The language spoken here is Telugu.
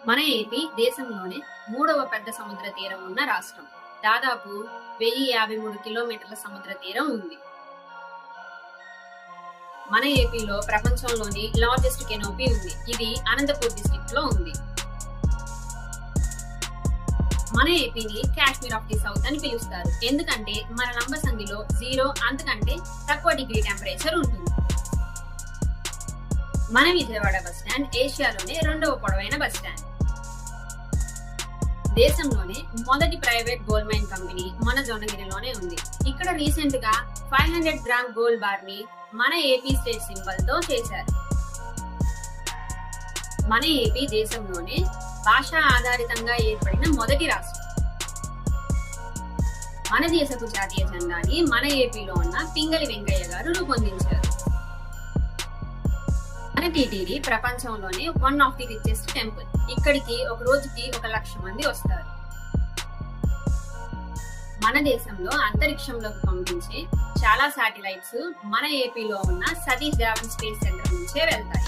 మన ఏపీ దేశంలోనే మూడవ పెద్ద సముద్ర తీరం ఉన్న రాష్ట్రం. దాదాపు 1053 కిలోమీటర్ల సముద్ర తీరం ఉంది. మన ఏపీలో ప్రపంచంలోని లార్జెస్ట్ కెనోపీ ఉంది. ఇది అనంతపూర్ డిస్ట్రిక్ట్ లో ఉంది. మన ఏపీని కాశ్మీర్ ఆఫ్ ది సౌత్ అని పిలుస్తారు. ఎందుకంటే మన లంబసింగిలో 0 అంతకంటే తక్కువ డిగ్రీ టెంపరేచర్ ఉంటుంది. మన విజయవాడ బస్ స్టాండ్ ఏషియాలోనే రెండవ పొడవైన బస్ స్టాండ్. దేశంలోనే మొదటి ప్రైవేట్ గోల్డ్ మైన్ కంపెనీ మన జొన్నగిరిలోనే ఉంది. ఇక్కడ రీసెంట్ గా 500 గ్రామ్ గోల్డ్ బార్ ని మన ఏపీ స్టేట్ సింబల్ తో చేశారు. మన ఏపీ దేశంలోనే భాషా ఆధారితంగా ఏర్పడిన మొదటి రాష్ట్రం. మన దేశపు జాతీయ జెండాని మన ఏపీలో ఉన్న పింగళి వెంకయ్య గారు రూపొందించారు. మన టీటీడీ ప్రపంచంలోనే one of the richest temple. ఇక్కడికి ఒక రోజుకి 1,00,000 మంది వస్తారు. మన దేశంలో అంతరిక్షంలోకి పంపించే చాలా శాటిలైట్స్ మన ఏపీలో ఉన్న సతీష్ ధావన్ స్పేస్ సెంటర్ నుంచే వెళ్తాయి.